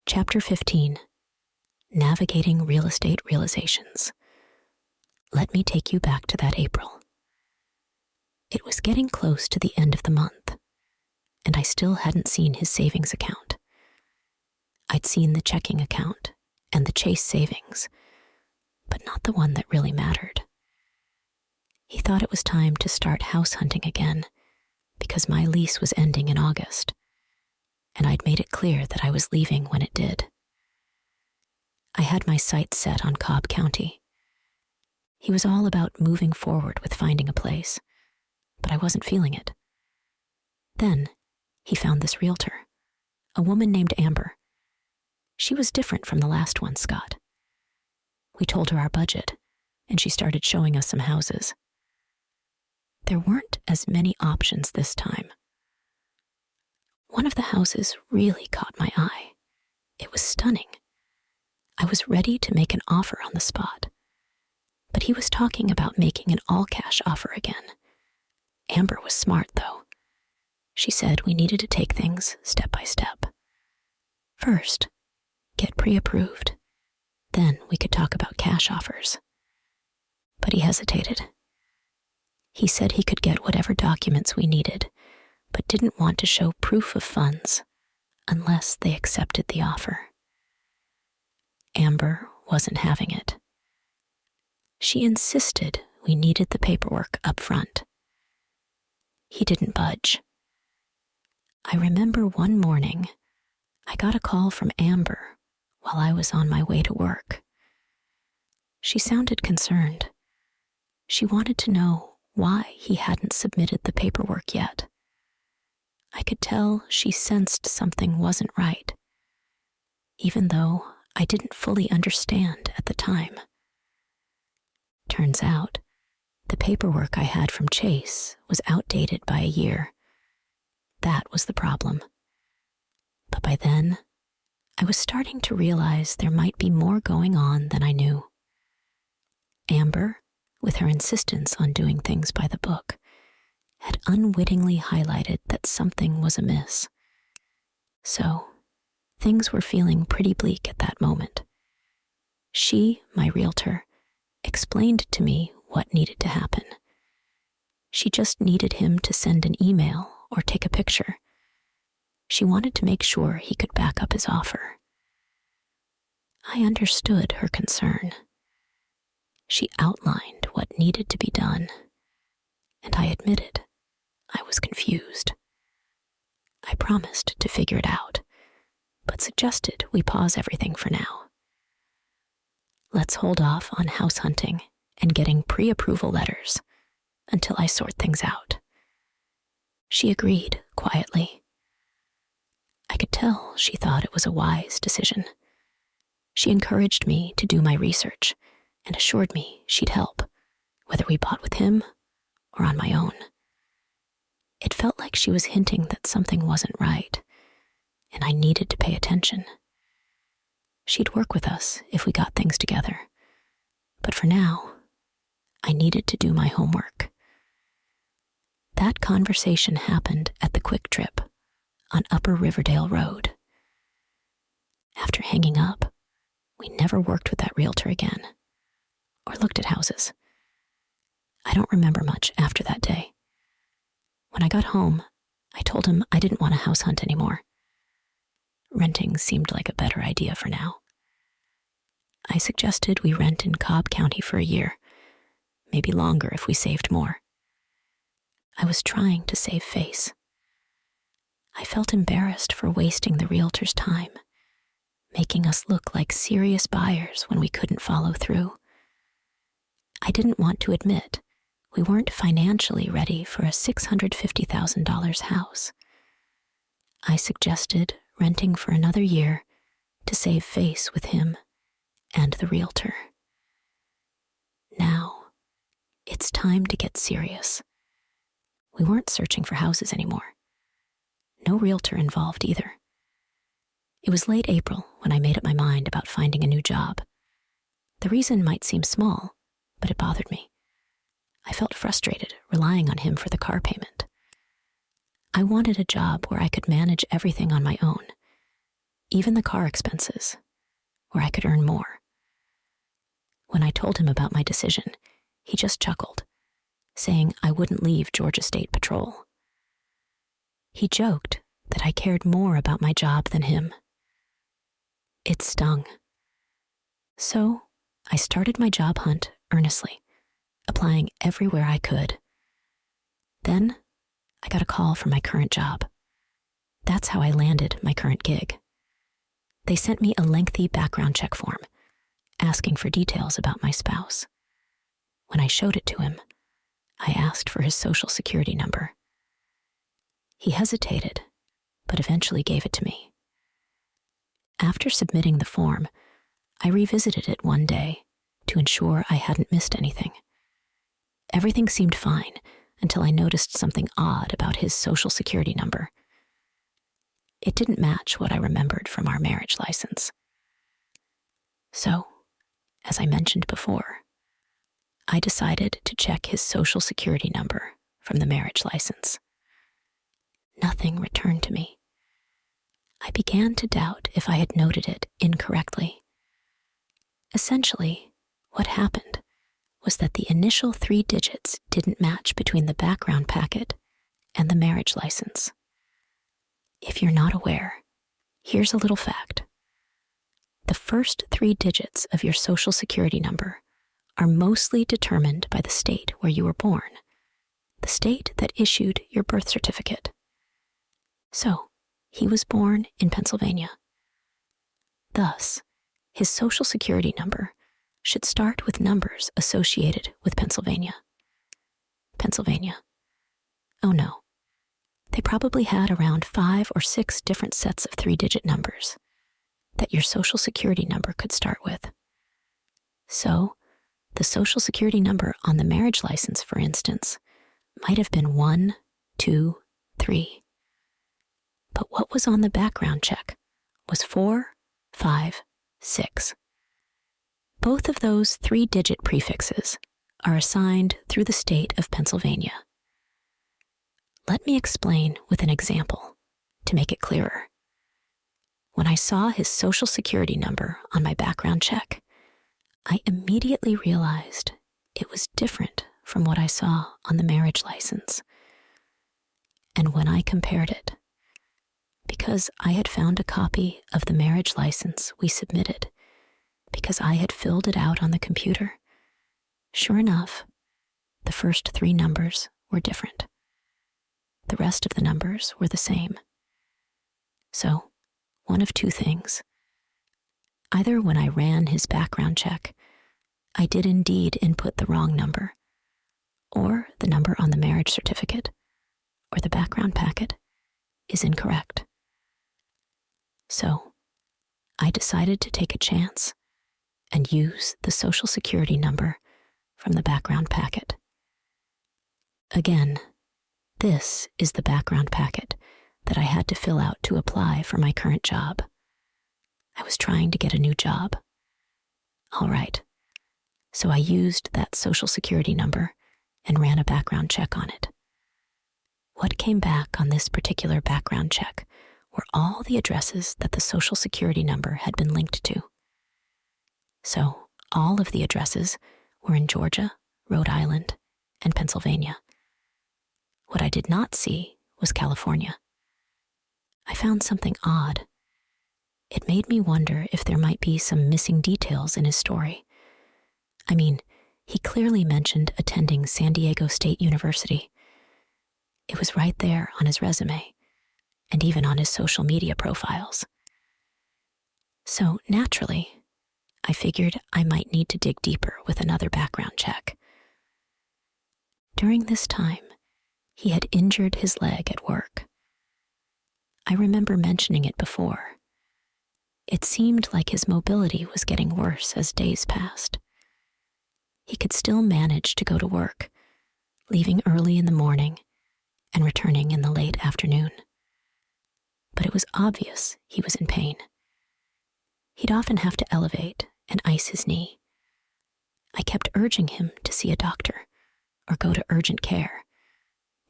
Chapter 15. Navigating Real Estate Realizations. Let me take you back to that April. It was getting close to the end of the month, and I still hadn't seen his savings account. I'd seen the checking account and the Chase savings, but not the one that really mattered. He thought it was time to start house hunting again because my lease was ending in August, and I'd made it clear that I was leaving when it did. I had my sights set on Cobb County. He was all about moving forward with finding a place, but I wasn't feeling it. Then he found this realtor, a woman named Amber. She was different from the last one, Scott. We told her our budget, and she started showing us some houses. There weren't as many options this time. One of the houses really caught my eye. It was stunning. I was ready to make an offer on the spot, but he was talking about making an all-cash offer again. Amber was smart, though. She said we needed to take things step by step. First, get pre-approved. Then we could talk about cash offers. But he hesitated. He said he could get whatever documents we needed, but didn't want to show proof of funds unless they accepted the offer. Amber wasn't having it. She insisted we needed the paperwork up front. He didn't budge. I remember one morning, I got a call from Amber while I was on my way to work. She sounded concerned. She wanted to know why he hadn't submitted the paperwork yet. I could tell she sensed something wasn't right, even though I didn't fully understand at the time. Turns out, the paperwork I had from Chase was outdated by a year. That was the problem. But by then, I was starting to realize there might be more going on than I knew. Amber, with her insistence on doing things by the book, had unwittingly highlighted that something was amiss. So, things were feeling pretty bleak at that moment. She, my realtor, explained to me what needed to happen. She just needed him to send an email or take a picture. She wanted to make sure he could back up his offer. I understood her concern. She outlined what needed to be done, and I admitted I was confused. I promised to figure it out, but suggested we pause everything for now. Let's hold off on house hunting and getting pre-approval letters until I sort things out. She agreed quietly. I could tell she thought it was a wise decision. She encouraged me to do my research and assured me she'd help, whether we bought with him or on my own. It felt like she was hinting that something wasn't right, and I needed to pay attention. She'd work with us if we got things together, but for now, I needed to do my homework. That conversation happened at the Quick Trip on Upper Riverdale Road. After hanging up, we never worked with that realtor again, or looked at houses. I don't remember much after that day. When I got home, I told him I didn't want a house hunt anymore. Renting seemed like a better idea for now. I suggested we rent in Cobb County for a year, maybe longer if we saved more. I was trying to save face. I felt embarrassed for wasting the realtor's time, making us look like serious buyers when we couldn't follow through. I didn't want to admit we weren't financially ready for a $650,000 house. I suggested renting for another year to save face with him and the realtor. Now, it's time to get serious. We weren't searching for houses anymore. No realtor involved either. It was late April when I made up my mind about finding a new job. The reason might seem small, but it bothered me. I felt frustrated relying on him for the car payment. I wanted a job where I could manage everything on my own, even the car expenses, where I could earn more. When I told him about my decision, he just chuckled, saying I wouldn't leave Georgia State Patrol. He joked that I cared more about my job than him. It stung. So I started my job hunt earnestly, applying everywhere I could. Then I got a call from my current job. That's how I landed my current gig. They sent me a lengthy background check form, asking for details about my spouse. When I showed it to him, I asked for his social security number. He hesitated, but eventually gave it to me. After submitting the form, I revisited it one day to ensure I hadn't missed anything. Everything seemed fine until I noticed something odd about his social security number. It didn't match what I remembered from our marriage license. So, as I mentioned before, I decided to check his social security number from the marriage license. Nothing returned to me. I began to doubt if I had noted it incorrectly. Essentially, what happened was that the initial 3 digits didn't match between the background packet and the marriage license. If you're not aware, here's a little fact. The first 3 digits of your social security number are mostly determined by the state where you were born, the state that issued your birth certificate. So, he was born in Pennsylvania. Thus, his social security number should start with numbers associated with Pennsylvania. Pennsylvania. Oh no. They probably had around 5 or 6 different sets of 3-digit numbers that your social security number could start with. So, the social security number on the marriage license, for instance, might have been 1, 2, 3. But what was on the background check was 4, 5, 6. Both of those 3-digit prefixes are assigned through the state of Pennsylvania. Let me explain with an example to make it clearer. When I saw his social security number on my background check, I immediately realized it was different from what I saw on the marriage license. And when I compared it, because I had found a copy of the marriage license we submitted, because I had filled it out on the computer, sure enough, the first 3 numbers were different. The rest of the numbers were the same. So, one of 2 things. Either when I ran his background check, I did indeed input the wrong number, or the number on the marriage certificate, or the background packet, is incorrect. So, I decided to take a chance and use the social security number from the background packet. Again, this is the background packet that I had to fill out to apply for my current job. I was trying to get a new job. All right, so I used that social security number and ran a background check on it. What came back on this particular background check were all the addresses that the social security number had been linked to. So, all of the addresses were in Georgia, Rhode Island, and Pennsylvania. What I did not see was California. I found something odd. It made me wonder if there might be some missing details in his story. I mean, he clearly mentioned attending San Diego State University. It was right there on his resume, and even on his social media profiles. So, naturally, I figured I might need to dig deeper with another background check. During this time, he had injured his leg at work. I remember mentioning it before. It seemed like his mobility was getting worse as days passed. He could still manage to go to work, leaving early in the morning and returning in the late afternoon. But it was obvious he was in pain. He'd often have to elevate and ice his knee. I kept urging him to see a doctor or go to urgent care,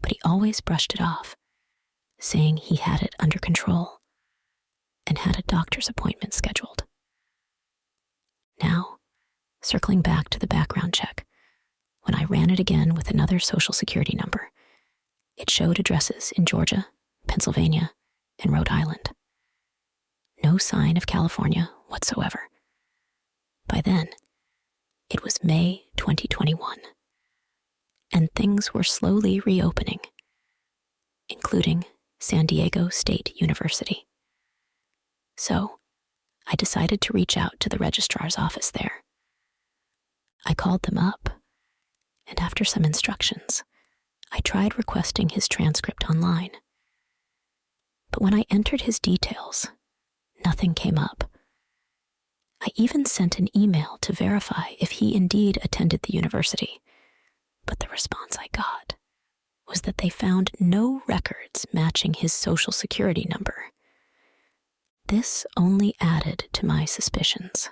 but he always brushed it off, saying he had it under control. and had a doctor's appointment scheduled. Now, circling back to the background check, when I ran it again with another social security number, it showed addresses in Georgia, Pennsylvania, and Rhode Island. No sign of California whatsoever. By then, it was May 2021, and things were slowly reopening, including San Diego State University. So, I decided to reach out to the registrar's office there. I called them up, and after some instructions, I tried requesting his transcript online. But when I entered his details, nothing came up. I even sent an email to verify if he indeed attended the university, but the response I got was that they found no records matching his social security number. This only added to my suspicions.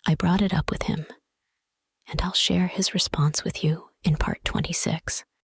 I brought it up with him, and I'll share his response with you in part 26.